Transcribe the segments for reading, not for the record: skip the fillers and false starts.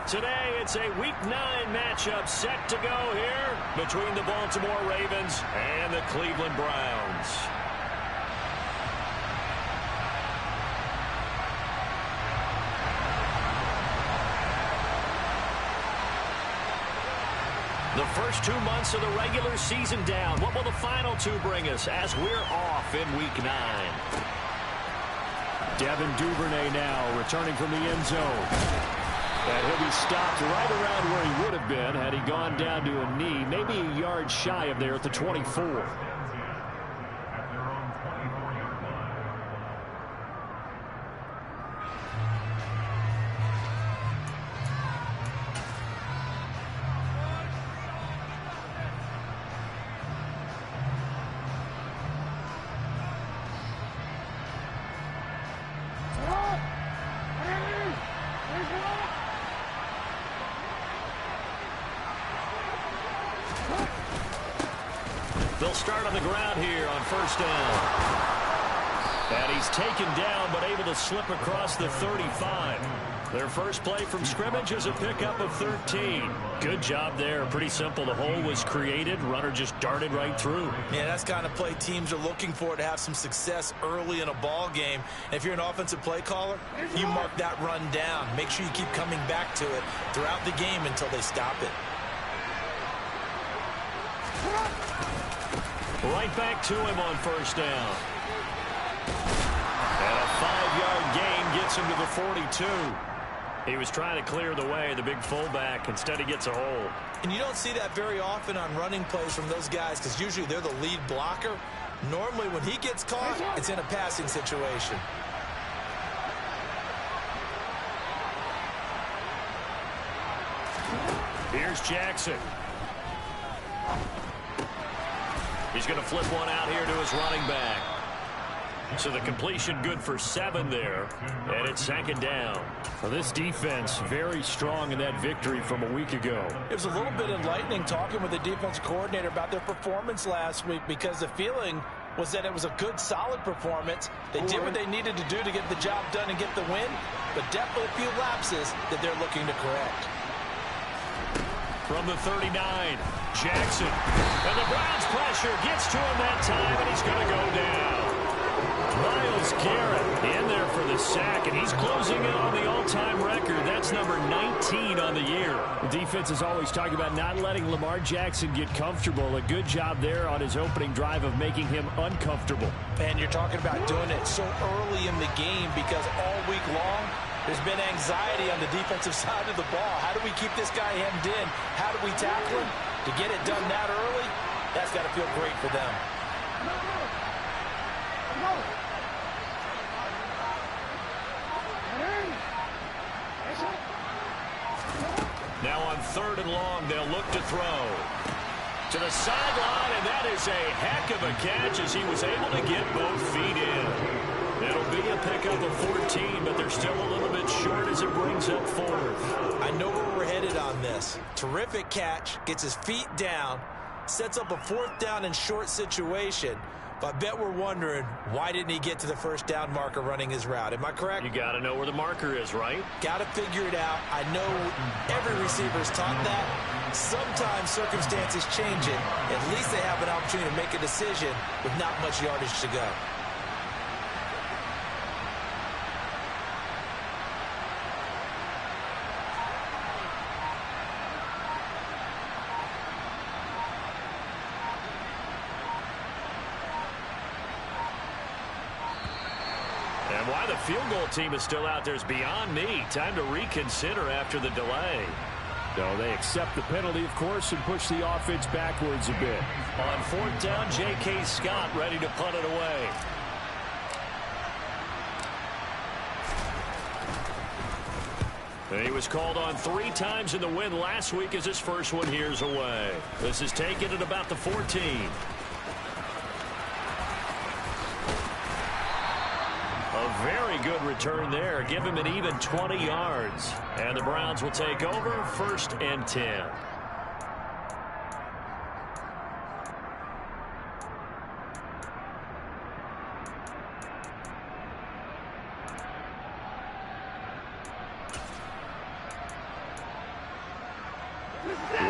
Today, it's a Week 9 matchup set to go here between the Baltimore Ravens and the Cleveland Browns. The first 2 months of the regular season down. What will the final 2 bring us as we're off in Week 9? Devin Duvernay now returning from the end zone. And he'll be stopped right around where he would have been had he gone down to a knee, maybe a yard shy of there at the 24. They'll start on the ground here on first down. And he's taken down but able to slip across the 35. Their first play from scrimmage is a pickup of 13. Good job there. Pretty simple. The hole was created. Runner just darted right through. Yeah, that's the kind of play teams are looking for to have some success early in a ball game. And if you're an offensive play caller, you mark that run down. Make sure you keep coming back to it throughout the game until they stop it. Right back to him on first down. And a 5-yard gain gets him to the 42. He was trying to clear the way, the big fullback. Instead, he gets a hole. And you don't see that very often on running plays from those guys because usually they're the lead blocker. Normally, when he gets caught, it's in a passing situation. Here's Jackson. He's going to flip one out here to his running back. So the completion good for 7 there. And it's second down. Well, this defense very strong in that victory from a week ago. It was a little bit enlightening talking with the defensive coordinator about their performance last week because the feeling was that it was a good, solid performance. They did what they needed to do to get the job done and get the win, but definitely a few lapses that they're looking to correct. From the 39, Jackson. And the Browns pressure gets to him that time, and he's going to go down. Myles Garrett in there for the sack, and he's closing in on the all-time record. That's number 19 on the year. The defense is always talking about not letting Lamar Jackson get comfortable. A good job there on his opening drive of making him uncomfortable. And you're talking about doing it so early in the game because all week long, there's been anxiety on the defensive side of the ball. How do we keep this guy hemmed in? How do we tackle him? To get it done that early, that's got to feel great for them. Now on 3rd and long, they'll look to throw. To the sideline, and that is a heck of a catch as he was able to get both feet in. It'll be a pickup of 14, but they're still a little bit short as it brings up 4th. I know where we're headed on this. Terrific catch, gets his feet down, sets up a 4th down and short situation. But I bet we're wondering, why didn't he get to the first down marker running his route? Am I correct? You got to know where the marker is, right? Got to figure it out. I know every receiver's taught that. Sometimes circumstances change it. At least they have an opportunity to make a decision with not much yardage to go. And why the field goal team is still out there is beyond me. Time to reconsider after the delay. So they accept the penalty, of course, and push the offense backwards a bit. On 4th down, J.K. Scott ready to punt it away. And he was called on 3 times in the win last week as his first one here's away. This is taken at about the 14. A very good return there. Give him an even 20 yards. And the Browns will take over 1st and 10.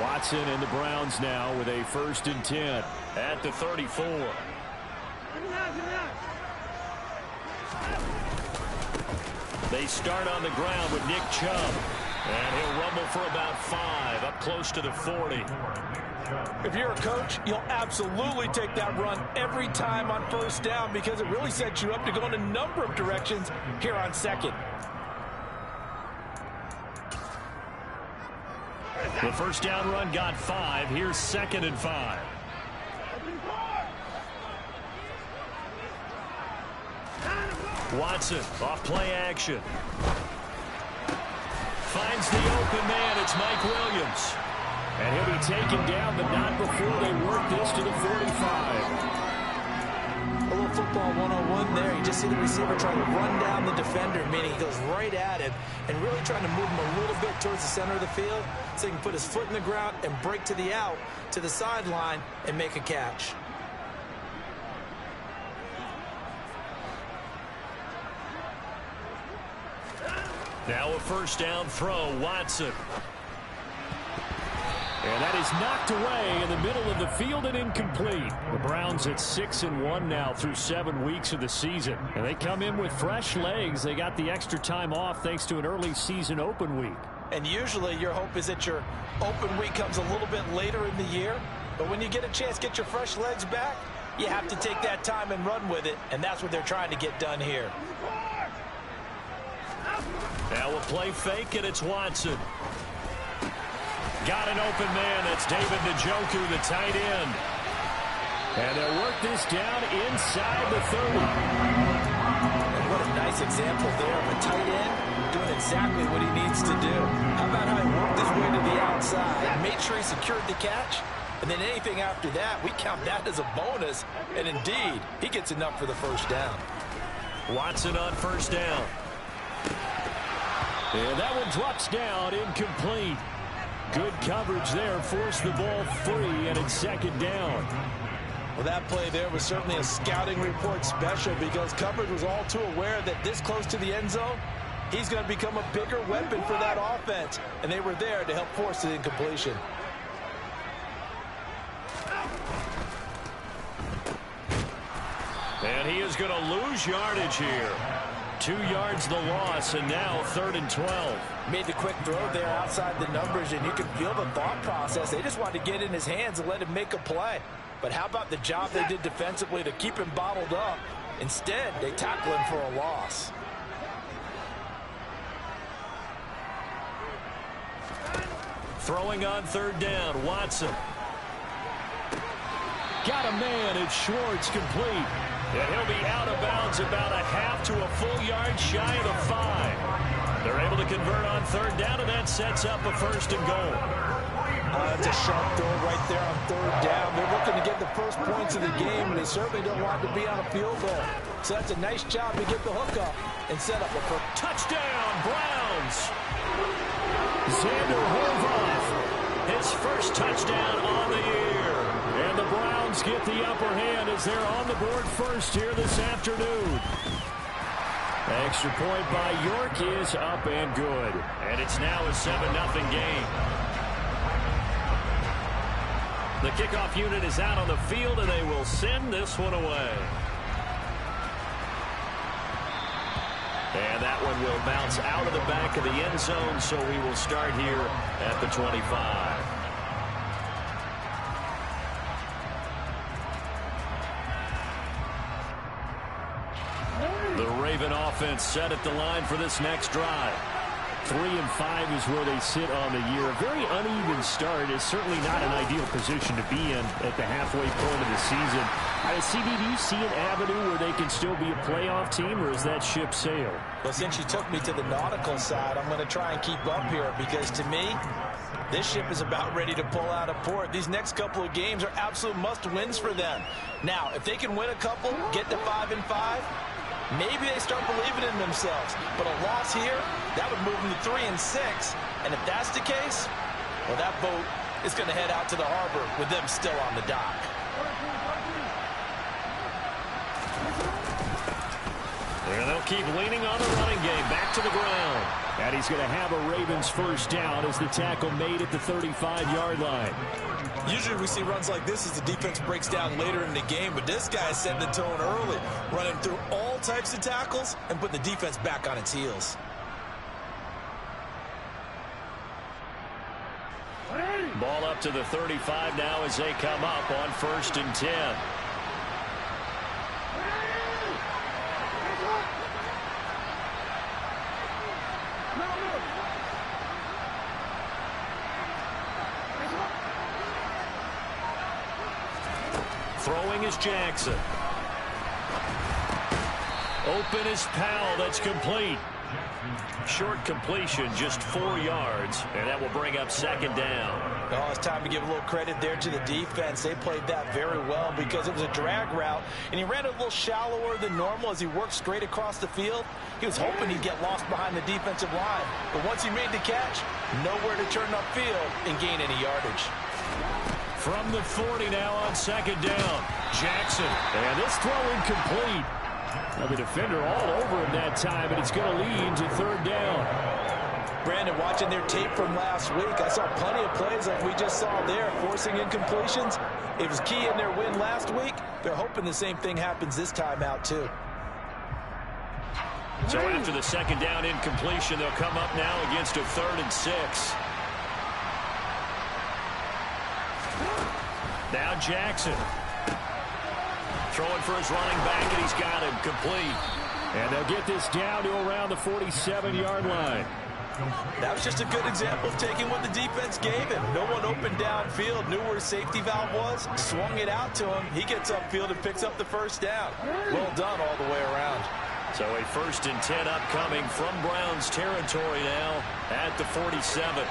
Watson and the Browns now with a 1st and 10 at the 34. They start on the ground with Nick Chubb. And he'll rumble for about 5, up close to the 40. If you're a coach, you'll absolutely take that run every time on 1st down because it really sets you up to go in a number of directions here on 2nd. The 1st down run got 5. Here's 2nd and 5. Watson off play action. Finds the open man. It's Mike Williams. And he'll be taken down, but not before they work this to the 45. A little football 101 there. You just see the receiver trying to run down the defender, meaning he goes right at him and really trying to move him a little bit towards the center of the field so he can put his foot in the ground and break to the out, to the sideline, and make a catch. Now a 1st down throw, Watson. And that is knocked away in the middle of the field and incomplete. The Browns at 6-1 now through 7 weeks of the season. And they come in with fresh legs. They got the extra time off thanks to an early season open week. And usually your hope is that your open week comes a little bit later in the year. But when you get a chance to get your fresh legs back, you have to take that time and run with it. And that's what they're trying to get done here. Now a play fake, and it's Watson. Got an open man. That's David Njoku, the tight end. And they'll work this down inside the 30. And what a nice example there of a tight end doing exactly what he needs to do. How about how he worked his way to the outside, made sure he secured the catch, and then anything after that, we count that as a bonus. And indeed, he gets enough for the 1st down. Watson on 1st down. And that one drops down, incomplete. Good coverage there, forced the ball free, and it's 2nd down. Well, that play there was certainly a scouting report special because coverage was all too aware that this close to the end zone, he's going to become a bigger weapon for that offense, and they were there to help force the incompletion. And he is going to lose yardage here. 2 yards the loss, and now 3rd and 12. Made the quick throw there outside the numbers, and you can feel the thought process. They just wanted to get in his hands and let him make a play. But how about the job they did defensively to keep him bottled up? Instead, they tackle him for a loss. Throwing on 3rd down, Watson. Got a man, it's Schwartz, complete. And he'll be out of bounds about a half to a full yard shy of the 5. They're able to convert on 3rd down, and that sets up a 1st and goal. That's a sharp throw right there on 3rd down. They're looking to get the first points of the game, and they certainly don't want to be on a field goal. So that's a nice job to get the hook up and set up a first. Touchdown, Browns! Xander Horvath, his 1st touchdown on the year. And the Browns get the upper hand as they're on the board first here this afternoon. Extra point by York is up and good. And it's now a 7-0 game. The kickoff unit is out on the field, and they will send this one away. And that one will bounce out of the back of the end zone, so we will start here at the 25. The Raven offense set at the line for this next drive. 3-5 is where they sit on the year. A very uneven start is certainly not an ideal position to be in at the halfway point of the season. CD, do you see an avenue where they can still be a playoff team, or is that ship sailed? Well, since you took me to the nautical side, I'm going to try and keep up here because to me, this ship is about ready to pull out of port. These next couple of games are absolute must-wins for them. Now, if they can win a couple, get to 5-5, maybe they start believing in themselves. But a loss here, that would move them to 3-6. And if that's the case, well, that boat is going to head out to the harbor with them still on the dock. And they'll keep leaning on the running game. Back to the ground. And he's going to have a Ravens first down as the tackle made at the 35-yard line. Usually we see runs like this as the defense breaks down later in the game, but this guy is setting the tone early, running through all types of tackles and putting the defense back on its heels. Ball up to the 35 now as they come up on 1st and 10. Throwing is Jackson. Open is Powell. That's complete. Short completion, just 4 yards, and that will bring up 2nd down. Oh, it's time to give a little credit there to the defense. They played that very well because it was a drag route, and he ran it a little shallower than normal as he worked straight across the field. He was hoping he'd get lost behind the defensive line, but once he made the catch, nowhere to turn upfield and gain any yardage. From the 40 now on 2nd down. Jackson. And this throw incomplete. Now the defender all over him that time, and it's going to lead to 3rd down. Brandon, watching their tape from last week, I saw plenty of plays like we just saw there, forcing incompletions. It was key in their win last week. They're hoping the same thing happens this time out, too. So after the 2nd down incompletion, they'll come up now against a 3rd and 6. Now Jackson. Throwing for his running back, and he's got him complete. And they'll get this down to around the 47-yard line. That was just a good example of taking what the defense gave him. No one opened downfield, knew where his safety valve was, swung it out to him. He gets upfield and picks up the 1st down. Well done all the way around. So a 1st and 10 upcoming from Browns territory now at the 47.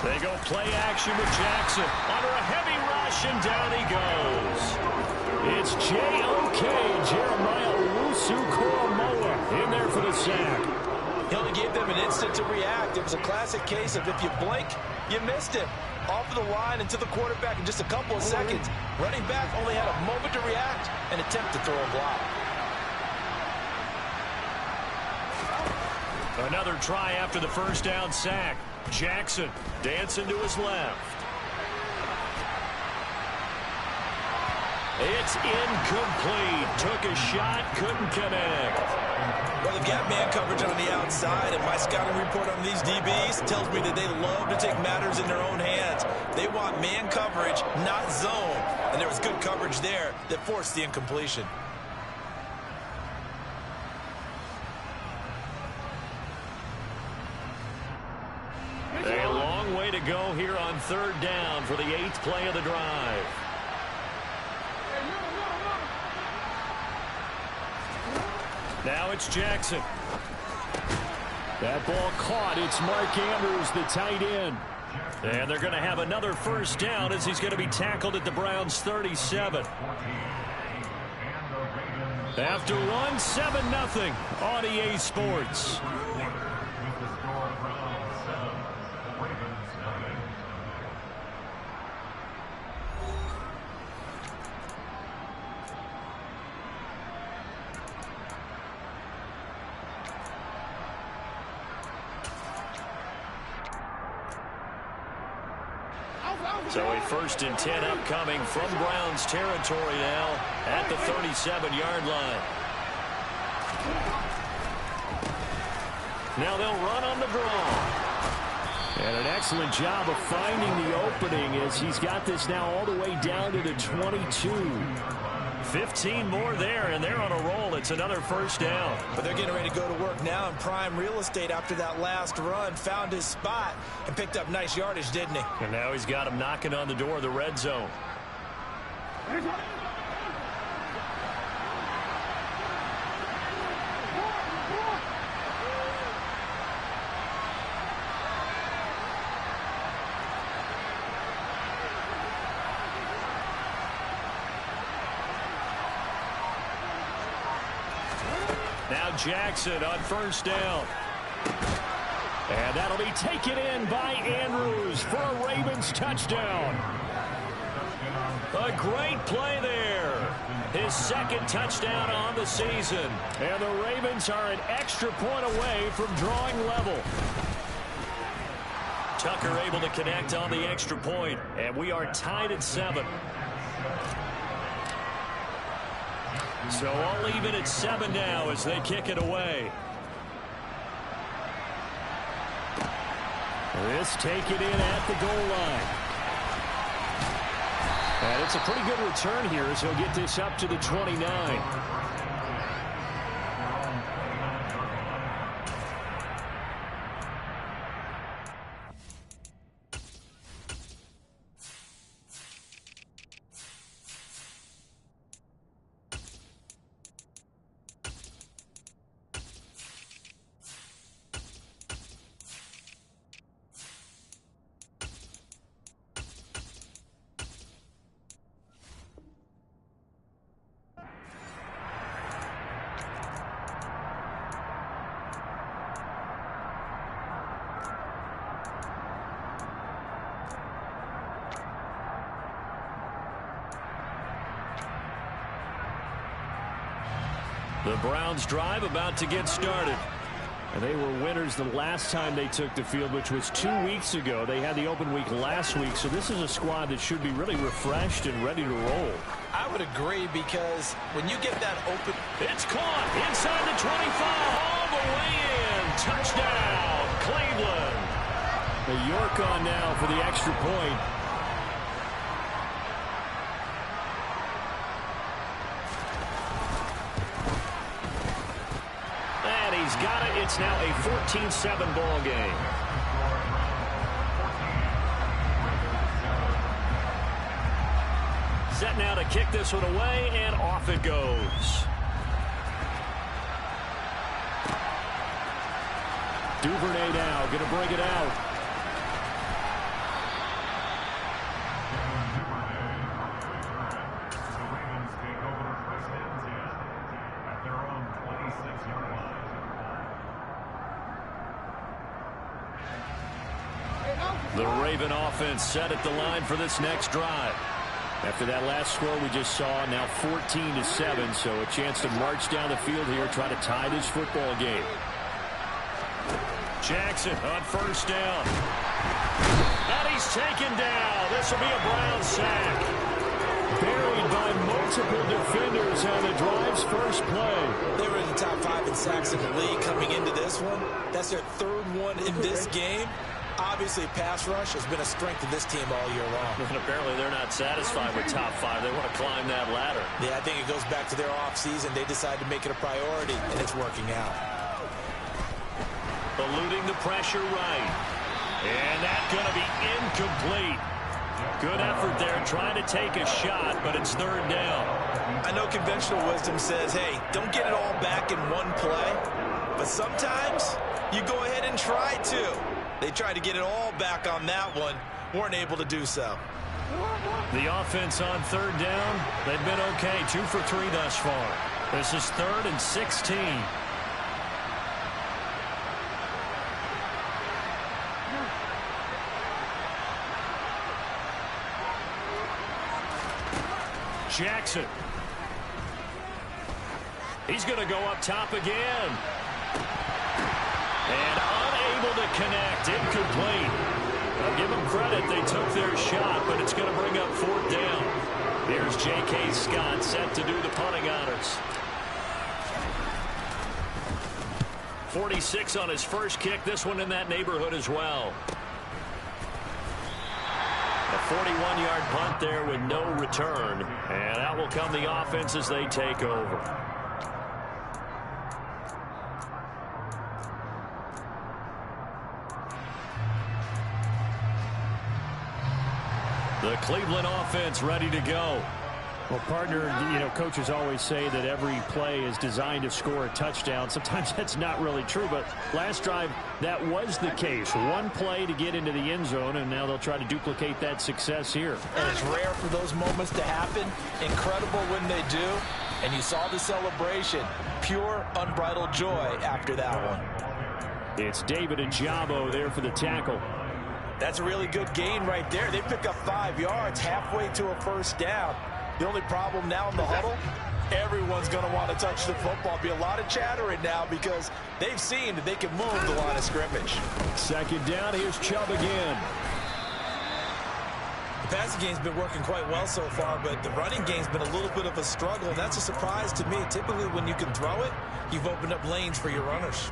They go play action with Jackson. Under a heavy rush, and down he goes. It's J.O.K. Jeremiah Owusu-Koramoah in there for the sack. He only gave them an instant to react. It was a classic case of if you blink, you missed it. Off of the line and to the quarterback in just a couple of seconds. Running back only had a moment to react and attempt to throw a block. Another try after the 1st down sack. Jackson dancing to his left. It's incomplete. Took a shot, couldn't connect. Well, they've got man coverage on the outside, and my scouting report on these DBs tells me that they love to take matters in their own hands. They want man coverage, not zone. And there was good coverage there that forced the incompletion. A long way to go here on 3rd down for the 8th play of the drive. Now it's Jackson. That ball caught. It's Mark Andrews, the tight end. And they're going to have another 1st down as he's going to be tackled at the Browns' 37. After one, 7-0 on EA Sports. So a 1st and 10 upcoming from Browns territory now at the 37-yard line. Now they'll run on the draw. And an excellent job of finding the opening as he's got this now all the way down to the 22. 15 more there, and they're on a roll. It's another 1st down. But they're getting ready to go to work now in prime real estate after that last run. Found his spot and picked up nice yardage, didn't he? And now he's got him knocking on the door of the red zone. Now Jackson on 1st down. And that'll be taken in by Andrews for a Ravens touchdown. A great play there. His second touchdown on the season. And the Ravens are an extra point away from drawing level. Tucker able to connect on the extra point, and we are tied at 7. So all even at 7 now as they kick it away. This taken in at the goal line. And it's a pretty good return here as he'll get this up to the 29. The Browns drive about to get started. And they were winners the last time they took the field, which was 2 weeks ago. They had the open week last week, so this is a squad that should be really refreshed and ready to roll. I would agree, because when you get that open... It's caught inside the 25, all the way in. Touchdown, Cleveland. The York on now for the extra point. He's got it. It's now a 14-7 ball game. Set now to kick this one away, and off it goes. Duvernay now going to bring it out. The Raven offense set at the line for this next drive. After that last score we just saw, now 14-7, so a chance to march down the field here, try to tie this football game. Jackson on first down. And he's taken down. This will be a Brown sack. Buried by multiple defenders on the drive's first play. They were in the top 5 in sacks in the league coming into this one. That's their 3rd one in this game. Obviously, pass rush has been a strength of this team all year long. And apparently they're not satisfied with top 5. They want to climb that ladder. Yeah, I think it goes back to their offseason. They decided to make it a priority, and it's working out. Eluding the pressure right. And that's going to be incomplete. Good effort there trying to take a shot, but it's 3rd down. I know conventional wisdom says, hey, don't get it all back in one play. But sometimes you go ahead and try to. They tried to get it all back on that one. Weren't able to do so. The offense on 3rd down, they've been okay. 2 for 3 thus far. This is 3rd and 16. Jackson. He's going to go up top again. And unable to connect. Incomplete. I'll give them credit. They took their shot, but it's going to bring up 4th down. Here's J.K. Scott set to do the punting honors. 46 on his first kick. This one in that neighborhood as well. A 41-yard punt there with no return. And out will come the offense as they take over. The Cleveland offense ready to go. Well, partner, coaches always say that every play is designed to score a touchdown. Sometimes that's not really true, but last drive, that was the case. One play to get into the end zone, and now they'll try to duplicate that success here. And it's rare for those moments to happen. Incredible when they do. And you saw the celebration. Pure, unbridled joy after that one. It's David Ajabo there for the tackle. That's a really good gain right there. They pick up 5 yards halfway to a first down. The only problem now in the huddle, everyone's going to want to touch the football. Be a lot of chattering now because they've seen that they can move the line of scrimmage. Second down, here's Chubb again. The passing game's been working quite well so far, but the running game's been a little bit of a struggle, and that's a surprise to me. Typically, when you can throw it, you've opened up lanes for your runners.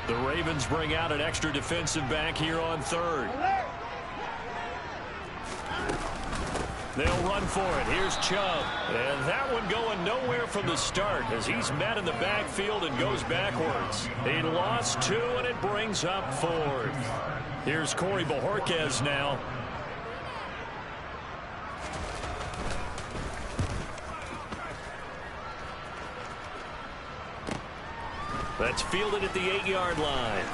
The Ravens bring out an extra defensive back here on third. They'll run for it. Here's Chubb. And that one going nowhere from the start as he's met in the backfield and goes backwards. He lost 2, and it brings up 4th. Here's Corey Bojorquez now. That's fielded at the 8-yard line.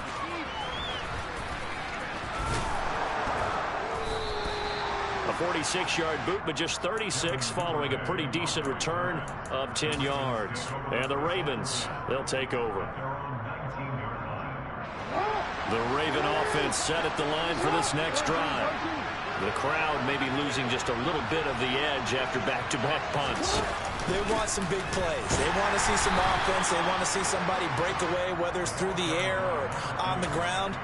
A 46-yard boot, but just 36 following a pretty decent return of 10 yards. And the Ravens, they'll take over. The Raven offense set at the line for this next drive. The crowd may be losing just a little bit of the edge after back-to-back punts. They want some big plays. They want to see some offense. They want to see somebody break away, whether it's through the air or on the ground.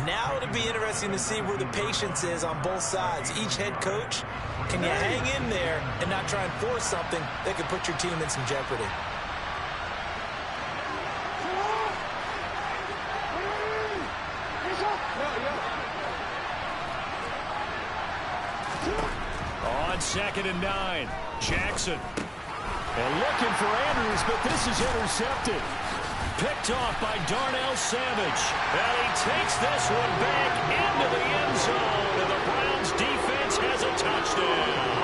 Now it'll be interesting to see where the patience is on both sides. Each head coach, can you hang in there and not try and force something that could put your team in some jeopardy? On 2nd and 9, Jackson. And looking for Andrews, but this is intercepted. Picked off by Darnell Savage. And he takes this one back into the end zone. And the Browns defense has a touchdown.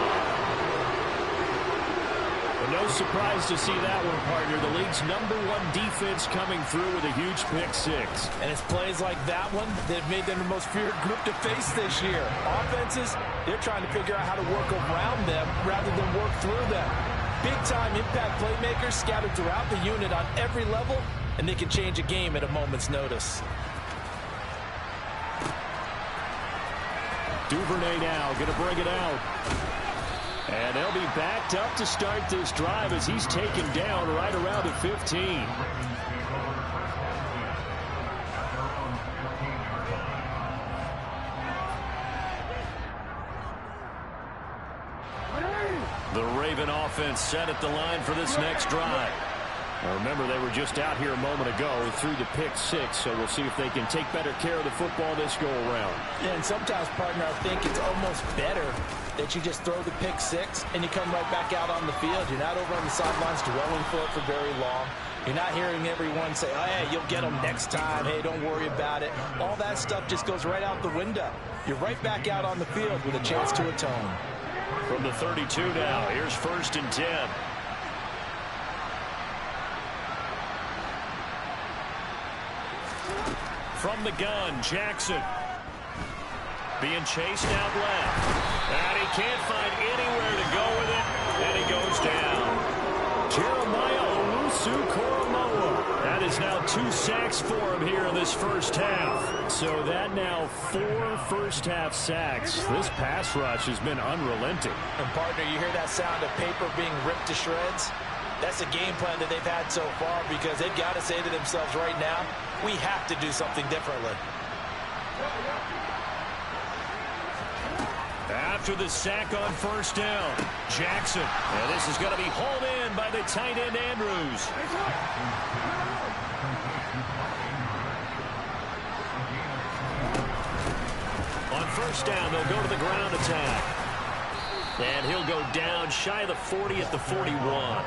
Well, no surprise to see that one, partner. The league's #1 defense coming through with a huge pick-6. And it's plays like that one that have made them the most feared group to face this year. Offenses, they're trying to figure out how to work around them rather than work through them. Big-time impact playmakers scattered throughout the unit on every level, and they can change a game at a moment's notice. Duvernay now going to bring it out. And they'll be backed up to start this drive as he's taken down right around the 15. The Raven offense set at the line for this next drive. Now remember, they were just out here a moment ago through the pick-6, so we'll see if they can take better care of the football this go-around. Yeah, and sometimes, partner, I think it's almost better that you just throw the pick-6 and you come right back out on the field. You're not over on the sidelines dwelling for it for very long. You're not hearing everyone say, oh, hey, you'll get them next time. Hey, don't worry about it. All that stuff just goes right out the window. You're right back out on the field with a chance to atone. From the 32 now, here's 1st and 10. From the gun, Jackson. Being chased out left. And he can't find anywhere to go with it. And he goes down. Jeremiah Owusu-Koramoah. That is now 2 sacks for him here in this first half. So that now 4 first-half sacks. This pass rush has been unrelenting. And, partner, you hear that sound of paper being ripped to shreds? That's a game plan that they've had so far because they've got to say to themselves right now, we have to do something differently. After the sack on 1st down, Jackson. And this is going to be hauled in by the tight end, Andrews. On 1st down, they'll go to the ground attack. And he'll go down shy of the 40 at the 41.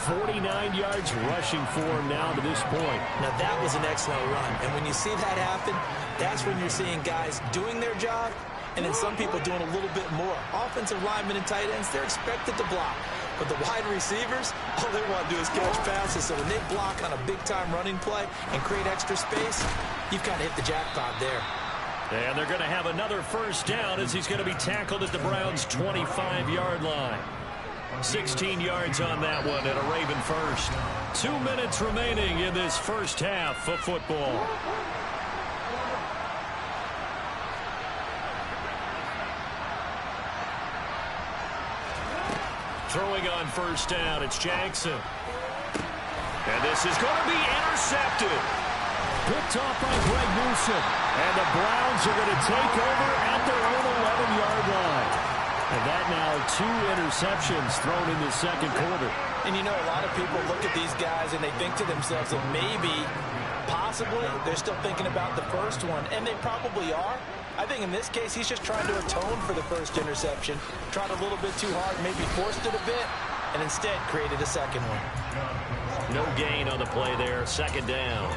49 yards rushing for him now to this point. Now, that was an excellent run. And when you see that happen, that's when you're seeing guys doing their job and then some people doing a little bit more. Offensive linemen and tight ends, they're expected to block. But the wide receivers, all they want to do is catch passes. So when they block on a big-time running play and create extra space, you've kind of hit the jackpot there. And they're going to have another 1st down as he's going to be tackled at the Browns' 25-yard line. 16 yards on that one and a Raven first. 2 minutes remaining in this first half of football. Throwing on first down, it's Jackson. And this is going to be intercepted. Picked off by Greg Newsom. And the Browns are going to take over at their own 11-yard line. And that now 2 interceptions thrown in the second quarter. And you know, a lot of people look at these guys and they think to themselves that maybe, possibly, they're still thinking about the first one. And they probably are. I think in this case, he's just trying to atone for the first interception. Tried a little bit too hard, maybe forced it a bit, and instead created a second one. No gain on the play there. Second down.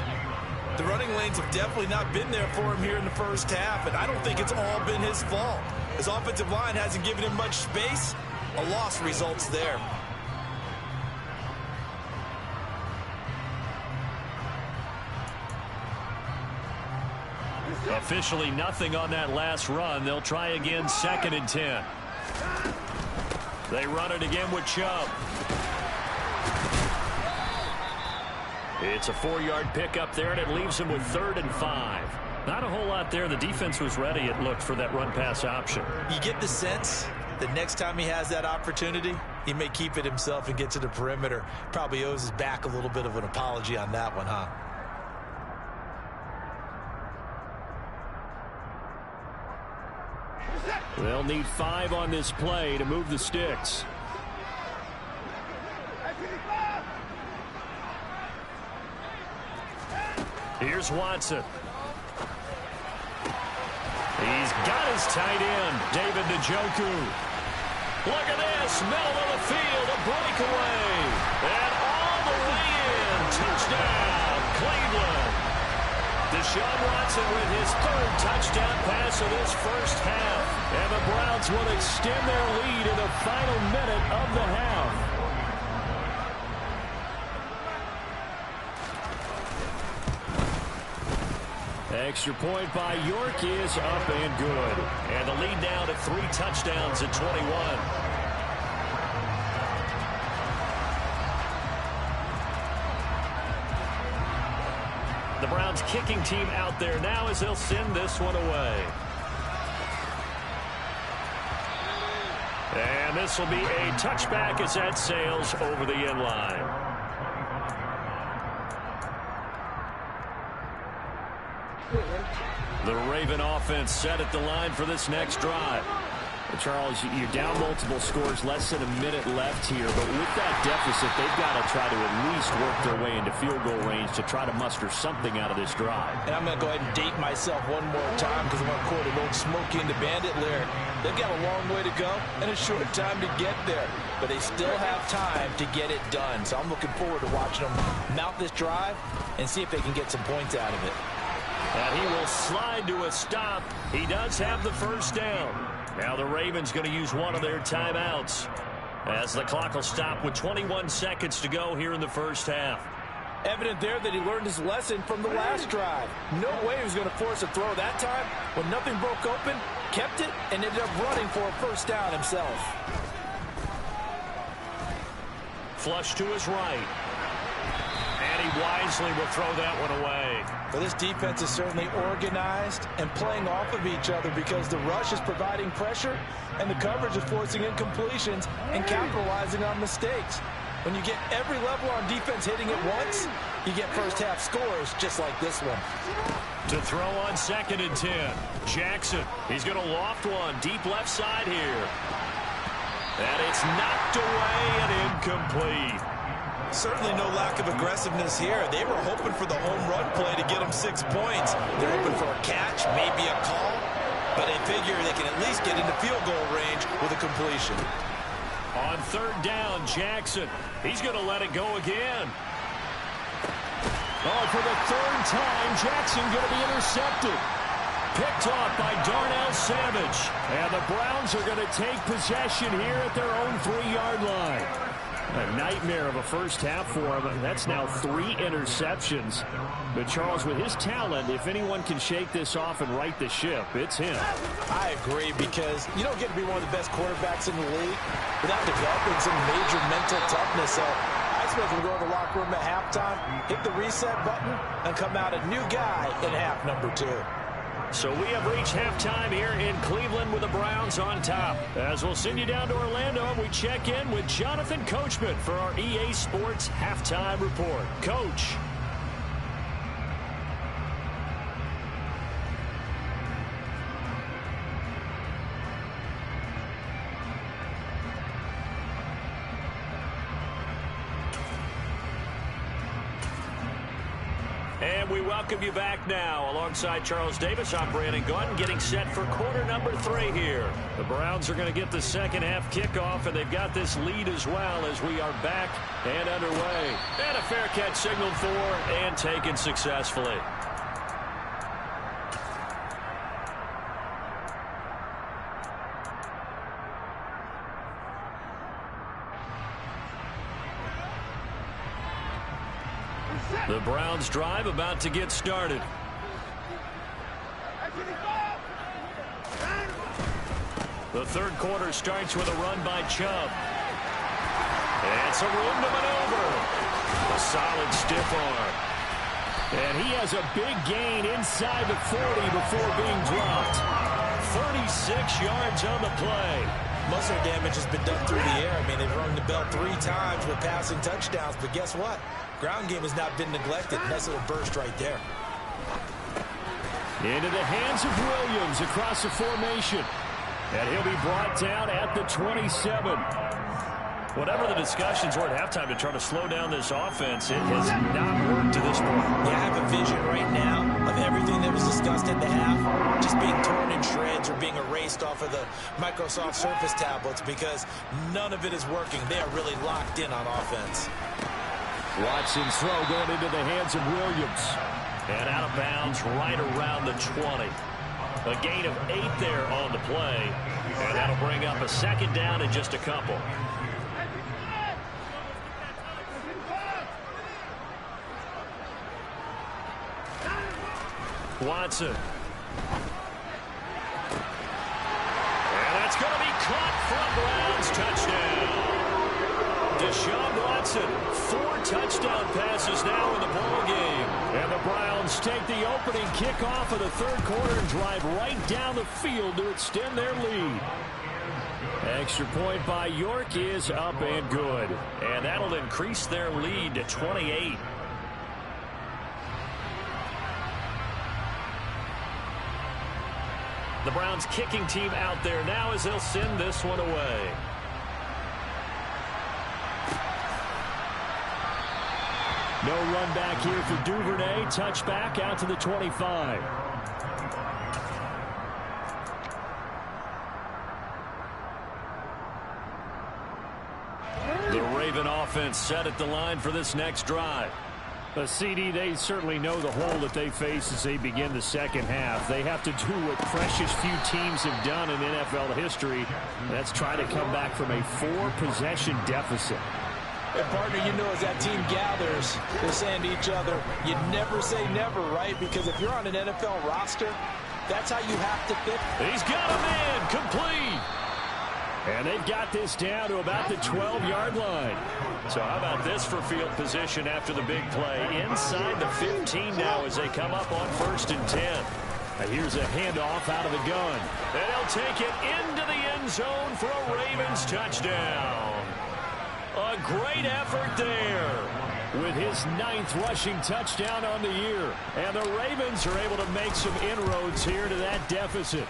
The running lanes have definitely not been there for him here in the first half, and I don't think it's all been his fault. His offensive line hasn't given him much space. A loss results there. Officially nothing on that last run. They'll try again, 2nd and 10. They run it again with Chubb. It's a 4-yard pickup there, and it leaves him with 3rd and 5. Not a whole lot there. The defense was ready, it looked, for that run-pass option. You get the sense that next time he has that opportunity, he may keep it himself and get to the perimeter. Probably owes his back a little bit of an apology on that one, huh? They'll need 5 on this play to move the sticks. Here's Watson. He's got his tight end, David Njoku. Look at this, middle of the field, a breakaway. And all the way in, touchdown, Cleveland. Deshaun Watson with his 3rd touchdown pass of this first half. And the Browns will extend their lead in the final minute of the half. Extra point by York is up and good. And the lead now to 3 touchdowns at 21. The Browns kicking team out there now as they'll send this one away. And this will be a touchback as that sails over the end line. The Raven offense set at the line for this next drive. Charles, you're down multiple scores, less than a minute left here, but with that deficit, they've got to try to at least work their way into field goal range to try to muster something out of this drive. And I'm going to go ahead and date myself one more time because I'm going to quote an old Smokey and the Bandit lyric. They've got a long way to go and a short time to get there, but they still have time to get it done. So I'm looking forward to watching them mount this drive and see if they can get some points out of it. And he will slide to a stop. He does have the first down. Now the Ravens going to use one of their timeouts as the clock will stop with 21 seconds to go here in the first half. Evident there that he learned his lesson from the last drive. No way he was going to force a throw that time. When nothing broke open, kept it, and ended up running for a first down himself. Flush to his right. And he wisely will throw that one away. Well, this defense is certainly organized and playing off of each other because the rush is providing pressure and the coverage is forcing incompletions and capitalizing on mistakes. When you get every level on defense hitting at once, you get first half scores just like this one. To throw on 2nd and 10. Jackson, he's going to loft one deep left side here. And it's knocked away and incomplete. Certainly no lack of aggressiveness here. They were hoping for the home run play to get them 6 points. They're hoping for a catch, maybe a call, but they figure they can at least get into field goal range with a completion. On 3rd down, Jackson. He's going to let it go again. Oh, for the 3rd time, Jackson going to be intercepted. Picked off by Darnell Savage. And the Browns are going to take possession here at their own 3-yard line. A nightmare of a first half for him. That's now 3 interceptions. But Charles, with his talent, if anyone can shake this off and right the ship, it's him. I agree, because you don't get to be one of the best quarterbacks in the league without developing some major mental toughness. So I expect him to go to the locker room at halftime, hit the reset button, and come out a new guy in half number 2. So we have reached halftime here in Cleveland with the Browns on top. As we'll send you down to Orlando, and we check in with Jonathan Coachman for our EA Sports Halftime Report. Coach. And we welcome you back now. Alongside Charles Davis, I'm Brandon Gunn, getting set for quarter number 3 here. The Browns are going to get the second half kickoff, and they've got this lead as well as we are back and underway. And a fair catch signaled for and taken successfully. The Browns drive about to get started. The third quarter starts with a run by Chubb. And some room to maneuver. A solid stiff arm. And he has a big gain inside the 40 before being dropped. 36 yards on the play. Muscle damage has been done through the air. I mean, they've rung the bell 3 times with passing touchdowns, but guess what? Ground game has not been neglected. Nice little burst right there. Into the hands of Williams across the formation. And he'll be brought down at the 27. Whatever the discussions were at halftime to try to slow down this offense, it has not worked to this point. Yeah, I have a vision right now of everything that was discussed at the half just being torn in shreds or being erased off of the Microsoft Surface tablets, because none of it is working. They are really locked in on offense. Watson's throw going into the hands of Williams. And out of bounds right around the 20. A gain of 8 there on the play. And that'll bring up a second down in just a couple. Watson. And that's going to be caught from Browns. Touchdown. Deshaun Watson, 4 touchdown passes now in the ball game. And the Browns take the opening kickoff of the third quarter and drive right down the field to extend their lead. Extra point by York is up and good. And that'll increase their lead to 28. The Browns kicking team out there now as they'll send this one away. No run back here for Duvernay. Touchback out to the 25. The Raven offense set at the line for this next drive. A CD, they certainly know the hole that they face as they begin the second half. They have to do what precious few teams have done in NFL history. That's try to come back from a 4-possession deficit. And partner, you know, as that team gathers, they're saying to each other, you never say never, right? Because if you're on an NFL roster, that's how you have to think. He's got a man complete. And they've got this down to about the 12-yard line. So how about this for field position after the big play? Inside the 15 now as they come up on 1st and 10. Now here's a handoff out of the gun. And he'll take it into the end zone for a Ravens touchdown. A great effort there. With his 9th rushing touchdown on the year. And the Ravens are able to make some inroads here to that deficit.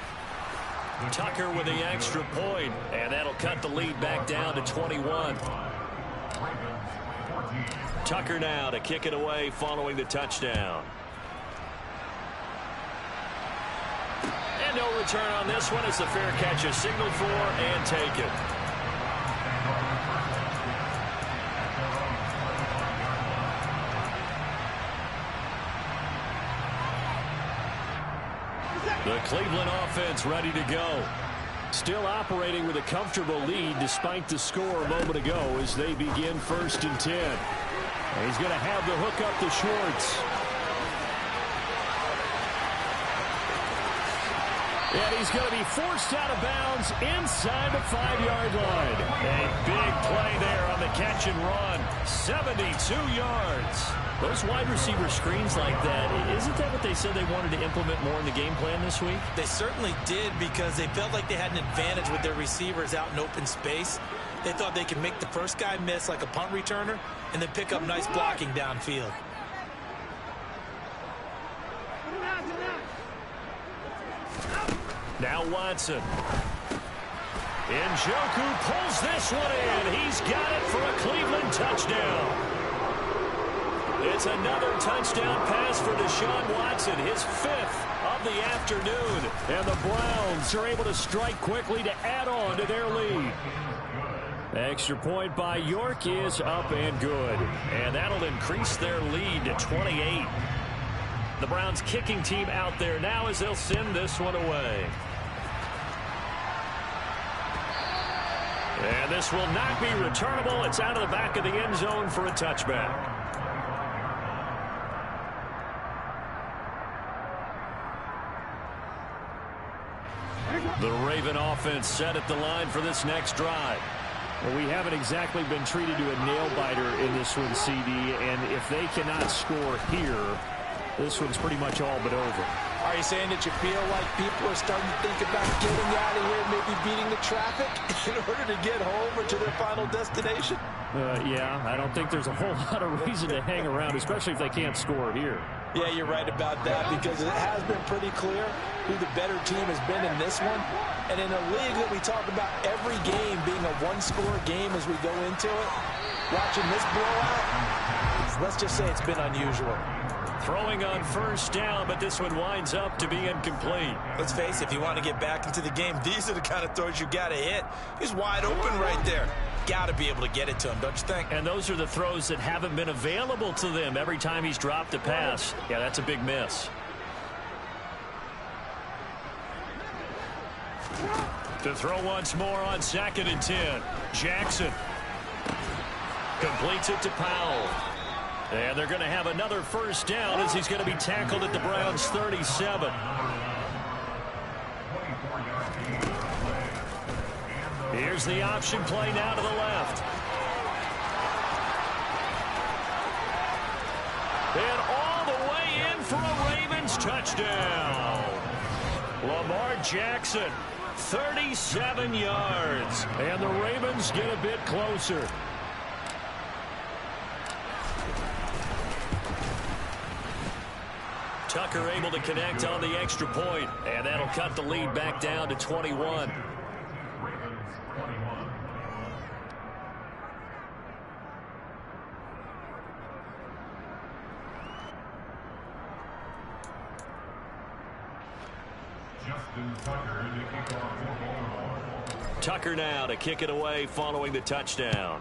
Tucker with the extra point, and that'll cut the lead back down to 21. Tucker now to kick it away following the touchdown. And no return on this one as the fair catch is signaled for and taken. The Cleveland offense ready to go. Still operating with a comfortable lead despite the score a moment ago as they begin 1st and 10. And he's going to have the hook up to Schwartz. And he's going to be forced out of bounds inside the 5-yard line. A big play there on the catch and run. 72 yards. Those wide receiver screens like that, isn't that what they said they wanted to implement more in the game plan this week? They certainly did because they felt like they had an advantage with their receivers out in open space. They thought they could make the first guy miss like a punt returner and then pick up nice blocking downfield. Now Watson. Njoku pulls this one in. He's got it for a Cleveland touchdown. It's another touchdown pass for Deshaun Watson, his 5th of the afternoon. And the Browns are able to strike quickly to add on to their lead. Extra point by York is up and good. And that'll increase their lead to 28. The Browns kicking team out there now as they'll send this one away. And this will not be returnable. It's out of the back of the end zone for a touchback. The Raven offense set at the line for this next drive. Well, we haven't exactly been treated to a nail-biter in this one, CD, and if they cannot score here, this one's pretty much all but over. Are you saying that you feel like people are starting to think about getting out of here, maybe beating the traffic in order to get home or to their final destination? Yeah, I don't think there's a whole lot of reason to hang around, especially if they can't score here. Yeah, you're right about that because it has been pretty clear who the better team has been in this one. And in a league that we talk about every game being a one-score game as we go into it, watching this blowout, let's just say it's been unusual. Throwing on 1st down, but this one winds up to be incomplete. Let's face it, if you want to get back into the game, these are the kind of throws you got to hit. He's wide open right there. Got to be able to get it to him, don't you think? And those are the throws that haven't been available to them every time he's dropped a pass. Yeah, that's a big miss. To throw once more on 2nd and 10. Jackson completes it to Powell. And they're going to have another 1st down as he's going to be tackled at the Browns' 37. Here's the option play now to the left. And all the way in for a Ravens touchdown. Lamar Jackson, 37 yards. And the Ravens get a bit closer. Tucker able to connect on the extra point, and that'll cut the lead back down to 21. Tucker now to kick it away following the touchdown.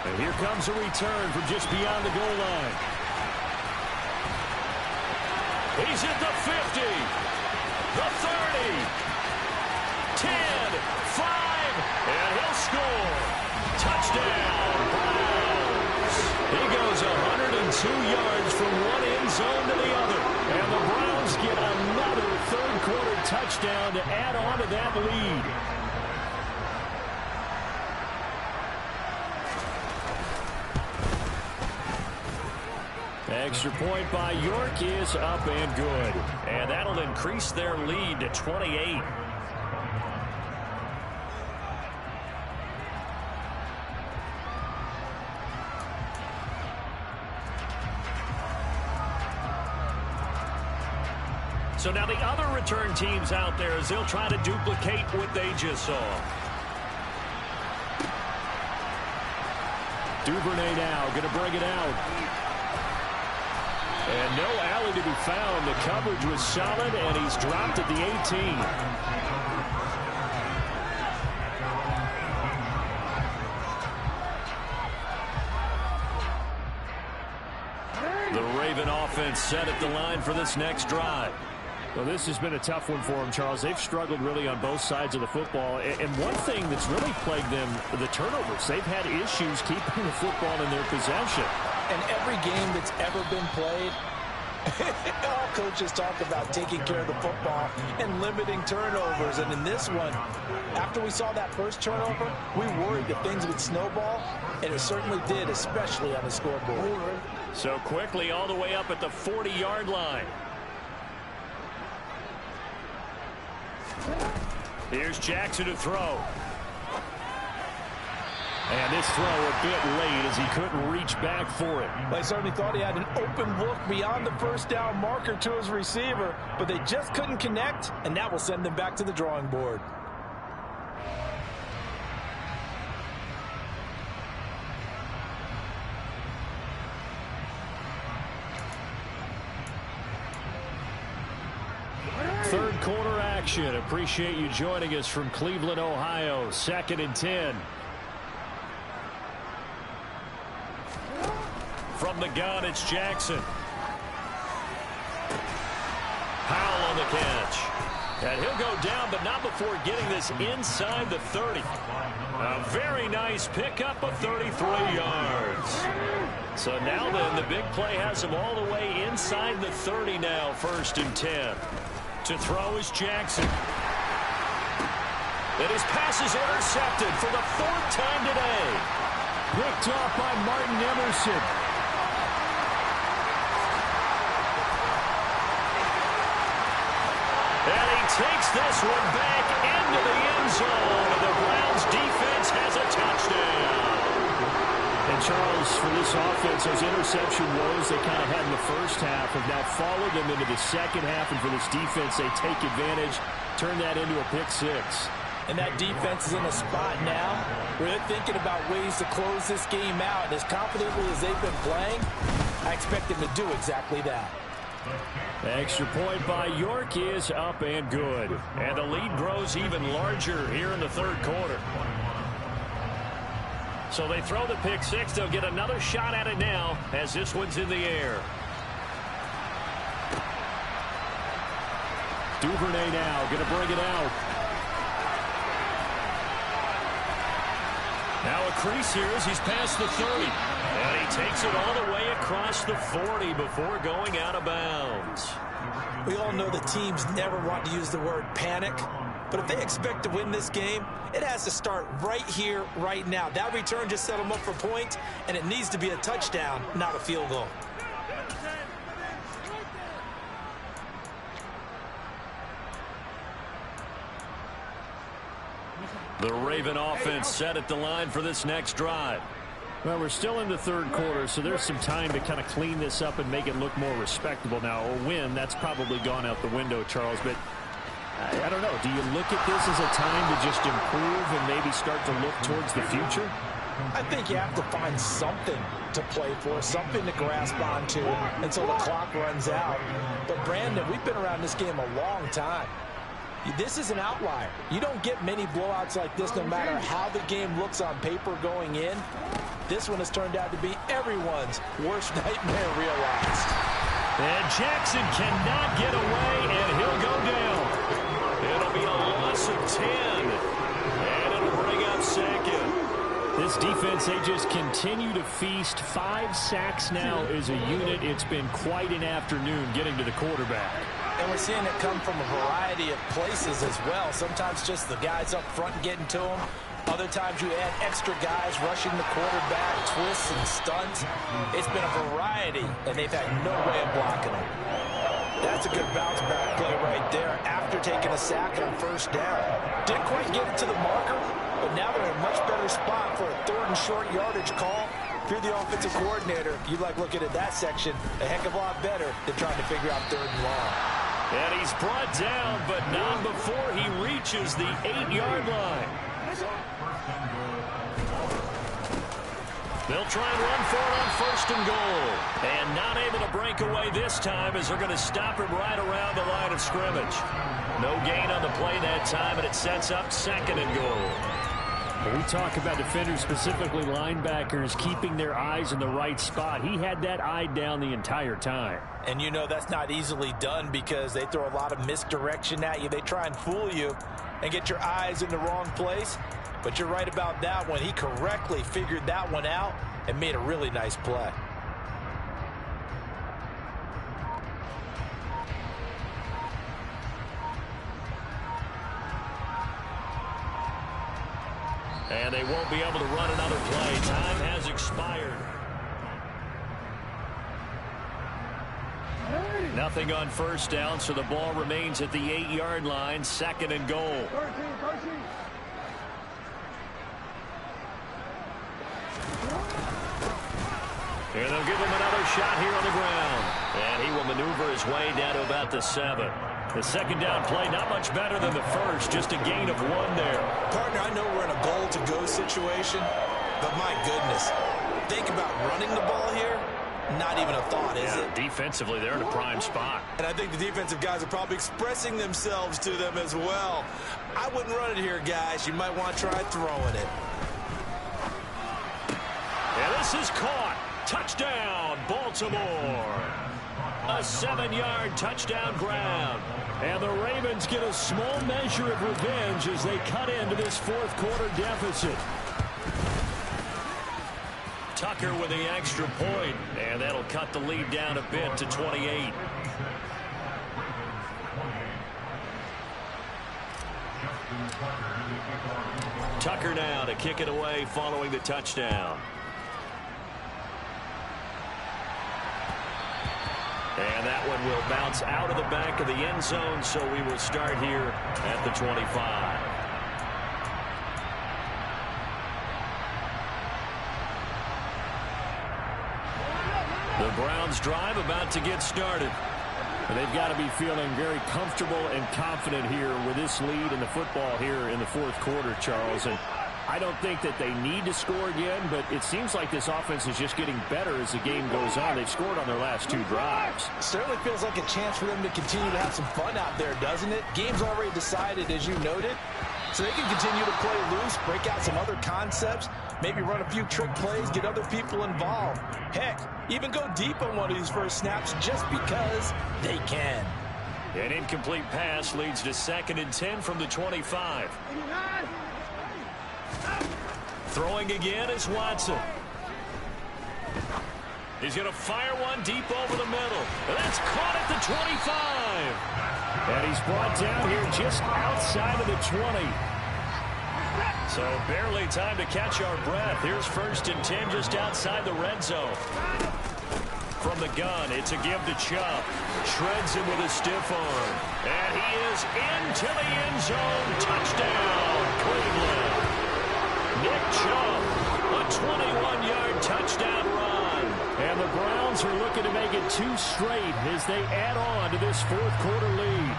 And here comes a return from just beyond the goal line. He's at the 50, the 30, 10, 5, and he'll score. Touchdown, Browns. He goes 102 yards from one end zone to the other. And the Browns get another third-quarter touchdown to add on to that lead. Extra point by York is up and good. And that'll increase their lead to 28. So now the other return teams out there as they'll try to duplicate what they just saw. Duvernay now going to bring it out. And no alley to be found. The coverage was solid, and he's dropped at the 18. The Raven offense set at the line for this next drive. Well, this has been a tough one for them, Charles. They've struggled really on both sides of the football. And one thing that's really plagued them, the turnovers. They've had issues keeping the football in their possession. And every game that's ever been played, all coaches talk about taking care of the football and limiting turnovers. And in this one, after we saw that first turnover, we worried that things would snowball, and it certainly did, especially on the scoreboard. So quickly all the way up at the 40-yard line. Here's Jackson to throw. And this throw a bit late as he couldn't reach back for it. They certainly thought he had an open look beyond the first down marker to his receiver, but they just couldn't connect, and that will send them back to the drawing board. Third quarter action. Appreciate you joining us from Cleveland, Ohio. 2nd and 10. From the gun, it's Jackson. Powell on the catch. And he'll go down, but not before getting this inside the 30. A very nice pickup of 33 yards. So now then, the big play has him all the way inside the 30 now, 1st and 10. To throw is Jackson. And his pass is intercepted for the 4th time today. Picked off by Martin Emerson. And he takes this one back into the end zone. And the Browns defense has a touchdown. And Charles, for this offense, those interception woes they kind of had in the first half have now followed them into the second half. And for this defense, they take advantage, turn that into a pick 6. And that defense is in a spot now where they're thinking about ways to close this game out. And as confidently as they've been playing, I expect them to do exactly that. The extra point by York is up and good. And the lead grows even larger here in the 3rd quarter. So they throw the pick 6. They'll get another shot at it now as this one's in the air. Duvernay now going to bring it out. Now a crease here as he's past the 30. And he takes it all the way across the 40 before going out of bounds. We all know the teams never want to use the word panic. But if they expect to win this game, it has to start right here, right now. That return just set them up for points, and it needs to be a touchdown, not a field goal. The Raven offense set at the line for this next drive. Well, we're still in the 3rd quarter, so there's some time to kind of clean this up and make it look more respectable now. A win, that's probably gone out the window, Charles, but I don't know. Do you look at this as a time to just improve and maybe start to look towards the future? I think you have to find something to play for, something to grasp onto until the clock runs out. But, Brandon, we've been around this game a long time. This is an outlier. You don't get many blowouts like this no matter how the game looks on paper going in. This one has turned out to be everyone's worst nightmare realized. And Jackson cannot get away, and he'll go down. It'll be a loss of 10, and it'll bring up 2nd. This defense, they just continue to feast. 5 sacks now as a unit. It's been quite an afternoon getting to the quarterback. And we're seeing it come from a variety of places as well. Sometimes just the guys up front getting to them. Other times you add extra guys rushing the quarterback, twists and stunts. It's been a variety, and they've had no way of blocking them. That's a good bounce-back play right there after taking a sack on 1st down. Didn't quite get it to the marker, but now they're in a much better spot for a 3rd and short yardage call. If you're the offensive coordinator, you like looking at that section a heck of a lot better than trying to figure out 3rd and long. And he's brought down, but not before he reaches the 8-yard line. They'll try and run for it on 1st and goal. And not able to break away this time as they're going to stop him right around the line of scrimmage. No gain on the play that time, and it sets up 2nd and goal. When we talk about defenders, specifically linebackers, keeping their eyes in the right spot, he had that eye down the entire time. And you know that's not easily done because they throw a lot of misdirection at you. They try and fool you and get your eyes in the wrong place. But you're right about that one. He correctly figured that one out and made a really nice play. And they won't be able to run another play. Time has expired. Nothing on first down, so the ball remains at the 8-yard line, 2nd and goal. And they'll give him another shot here on the ground. And he will maneuver his way down to about the 7. The second down play, not much better than the first, just a gain of 1 there. Partner, I know we're in a goal-to-go situation, but my goodness, think about running the ball here. Not even a thought, is it? Defensively, they're in a prime spot. And I think the defensive guys are probably expressing themselves to them as well. I wouldn't run it here, guys. You might want to try throwing it. And this is caught. Touchdown, Baltimore. A 7-yard touchdown grab. And the Ravens get a small measure of revenge as they cut into this fourth-quarter deficit. Tucker with the extra point, and that'll cut the lead down a bit to 28. Tucker now to kick it away following the touchdown. And that one will bounce out of the back of the end zone, so we will start here at the 25. The Browns drive about to get started. And they've got to be feeling very comfortable and confident here with this lead in the football here in the fourth quarter, Charles. And I don't think that they need to score again, but it seems like this offense is just getting better as the game goes on. They've scored on their last 2 drives. Certainly feels like a chance for them to continue to have some fun out there, doesn't it? Game's already decided, as you noted. So they can continue to play loose, break out some other concepts, maybe run a few trick plays, get other people involved. Heck, even go deep on one of these first snaps just because they can. An incomplete pass leads to 2nd and 10 from the 25. Throwing again is Watson. He's going to fire one deep over the middle. And that's caught at the 25. And he's brought down here just outside of the 20. So barely time to catch our breath. Here's 1st and 10 just outside the red zone. From the gun, it's a give to Chubb. Shreds him with a stiff arm. And he is into the end zone. Touchdown, Cleveland. Nick Chubb, a 21-yard touchdown run. And the Browns are looking to make it 2 straight as they add on to this fourth-quarter lead.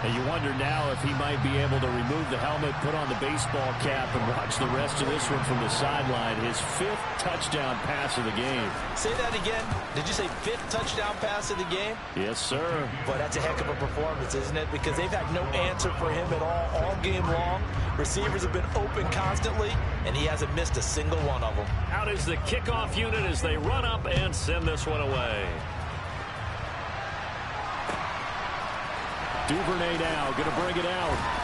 And you wonder now if he might be able to remove the helmet, put on the baseball cap, and watch the rest of this one from the sideline. His 5th touchdown pass of the game. Say that again. Did you say 5th touchdown pass of the game? Yes, sir. Boy, that's a heck of a performance, isn't it? Because they've had no answer for him at all game long. Receivers have been open constantly, and he hasn't missed a single one of them. Out is the kickoff unit as they run up and send this one away. Duvernay now going to bring it out.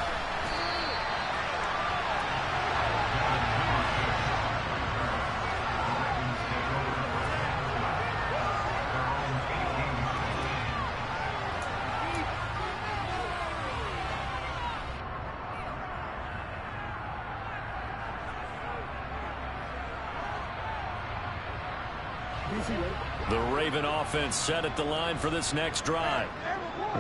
The Raven offense set at the line for this next drive.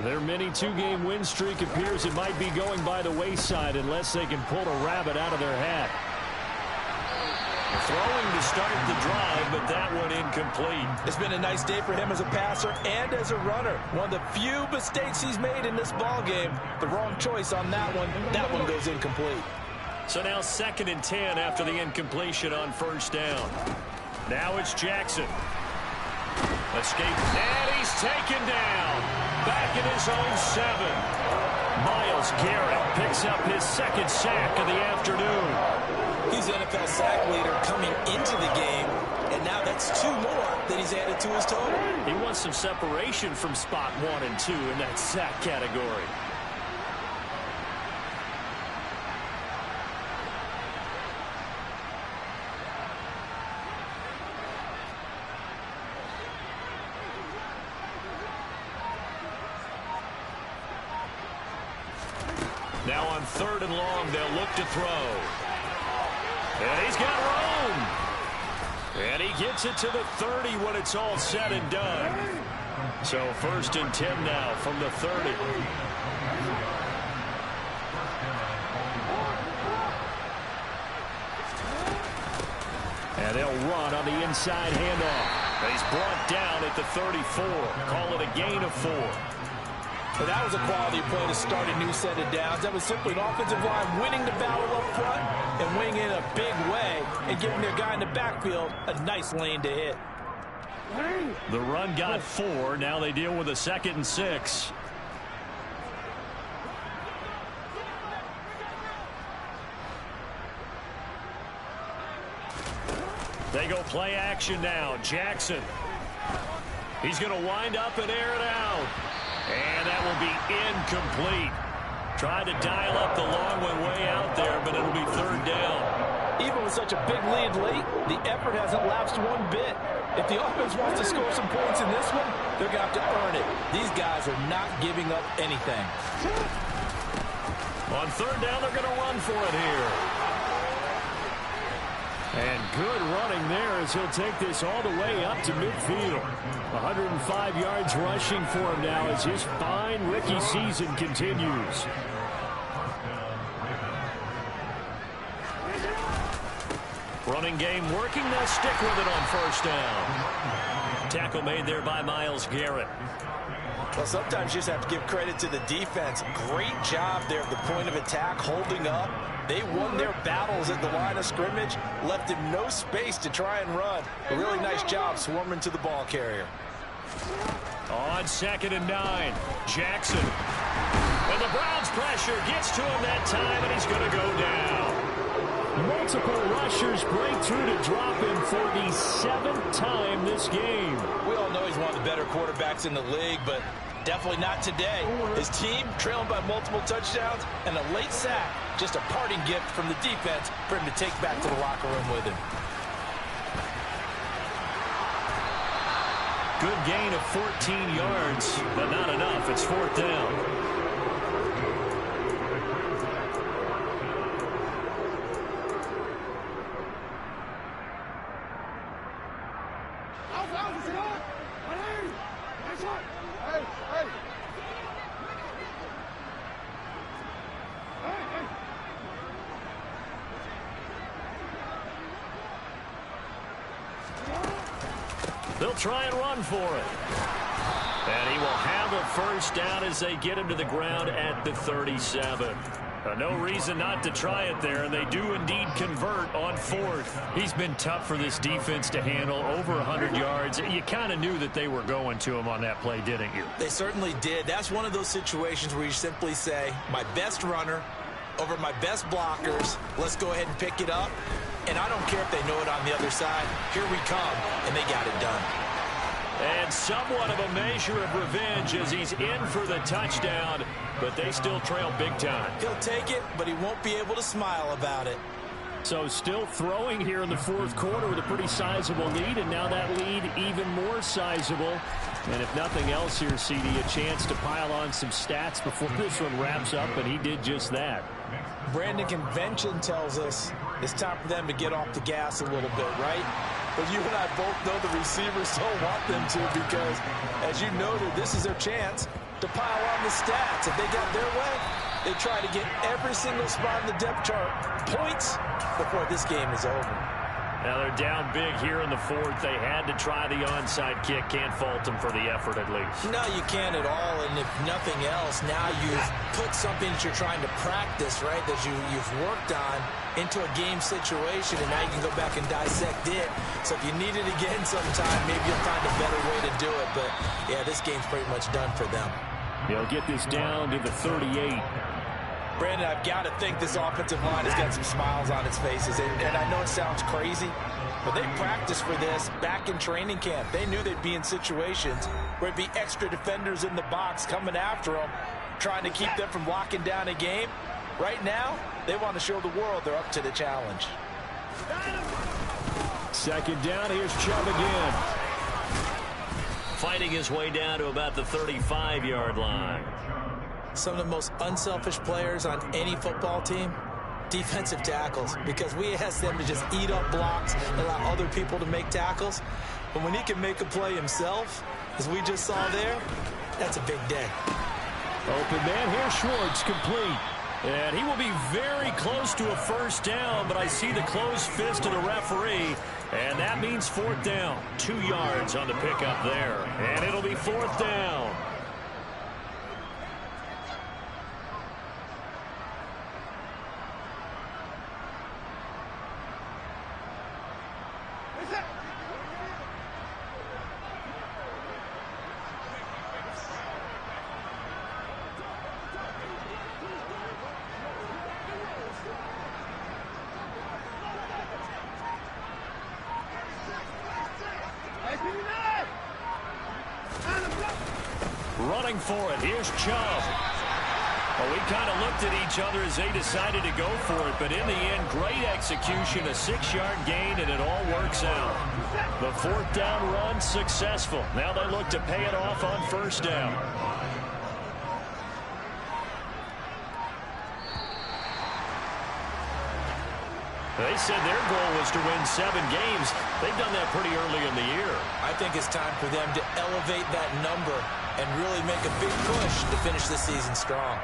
Their mini 2-game win streak appears it might be going by the wayside unless they can pull a rabbit out of their hat. Throwing to start the drive, but that one incomplete. It's been a nice day for him as a passer and as a runner. One of the few mistakes he's made in this ball game. The wrong choice on that one. That one goes incomplete. So now 2nd and 10 after the incompletion on 1st down. Now it's Jackson. Escape, and he's taken down. Back in his own 7. Miles Myles Garrett picks up his second sack of the afternoon. He's the NFL sack leader coming into the game, and now that's 2 more that he's added to his total. He wants some separation from spot 1 and 2 in that sack category. Now on 3rd and long, they'll look to throw. And he's got room. And he gets it to the 30 when it's all said and done. So 1st and 10 now from the 30. And they'll run on the inside handoff. And he's brought down at the 34. Call it a gain of 4. But that was a quality play to start a new set of downs. That was simply an offensive line winning the battle up front and winning in a big way and giving their guy in the backfield a nice lane to hit. The run got 4. Now they deal with a 2nd and 6. They go play action now. Jackson. He's going to wind up and air it out. And that will be incomplete. Tried to dial up the long one way out there, but it'll be 3rd down. Even with such a big lead late, the effort hasn't lapsed one bit. If the offense wants to score some points in this one, they're going to have to earn it. These guys are not giving up anything. On 3rd down, they're going to run for it here. And good running there as he'll take this all the way up to midfield. 105 yards rushing for him now as his fine rookie season continues. Running game working. They'll stick with it on 1st down. Tackle made there by Myles Garrett. Well, sometimes you just have to give credit to the defense. Great job there at the point of attack, holding up. They won their battles at the line of scrimmage, left him no space to try and run. A really nice job swarming to the ball carrier. On 2nd and 9, Jackson. And the Browns pressure gets to him that time, and he's going to go down. Multiple rushers break through to drop him for the 7th time this game. We all know he's one of the better quarterbacks in the league, but definitely not today. His team trailing by multiple touchdowns and a late sack. Just a parting gift from the defense for him to take back to the locker room with him. Good gain of 14 yards, but not enough. It's 4th down. They'll try and run for it. And he will have a 1st down as they get him to the ground at the 37. No reason not to try it there, and they do indeed convert on 4th. He's been tough for this defense to handle, over 100 yards. You kind of knew that they were going to him on that play, didn't you? They certainly did. That's one of those situations where you simply say, my best runner over my best blockers, let's go ahead and pick it up. And I don't care if they know it on the other side. Here we come, and they got it done. And somewhat of a measure of revenge as he's in for the touchdown, but they still trail big time. He'll take it, but he won't be able to smile about it. So still throwing here in the 4th quarter with a pretty sizable lead, and now that lead even more sizable. And if nothing else here, CD, a chance to pile on some stats before this one wraps up, and he did just that. Brandon, convention tells us it's time for them to get off the gas a little bit, right? But you and I both know the receivers don't want them to because, as you noted, this is their chance to pile on the stats. If they got their way, they try to get every single spot in the depth chart points before this game is over. Now they're down big here in the 4th. They had to try the onside kick. Can't fault them for the effort at least. No, you can't at all. And if nothing else, now you've put something that you're trying to practice, right, that you've worked on into a game situation, and now you can go back and dissect it. So if you need it again sometime, maybe you'll find a better way to do it. But, yeah, this game's pretty much done for them. They'll get this down to the 38. Brandon, I've got to think this offensive line has got some smiles on its faces. And I know it sounds crazy, but they practiced for this back in training camp. They knew they'd be in situations where it'd be extra defenders in the box coming after them, trying to keep them from locking down a game. Right now, they want to show the world they're up to the challenge. Second down, here's Chubb again. Fighting his way down to about the 35-yard line. Some of the most unselfish players on any football team, defensive tackles, because we ask them to just eat up blocks, allow other people to make tackles. But when he can make a play himself, as we just saw there, that's a big day. Open man, here's Schwartz, complete. And he will be very close to a first down, but I see the closed fist of the referee, and that means fourth down. 2 yards on the pickup there, and it'll be fourth down. Running for it. Here's Chubb. Well, we kind of looked at each other as they decided to go for it, but in the end, great execution, a 6-yard gain, and it all works out. The fourth down run successful. Now they look to pay it off on first down. They said their goal was to win 7 games. They've done that pretty early in the year. I think it's time for them to elevate that number and really make a big push to finish the season strong.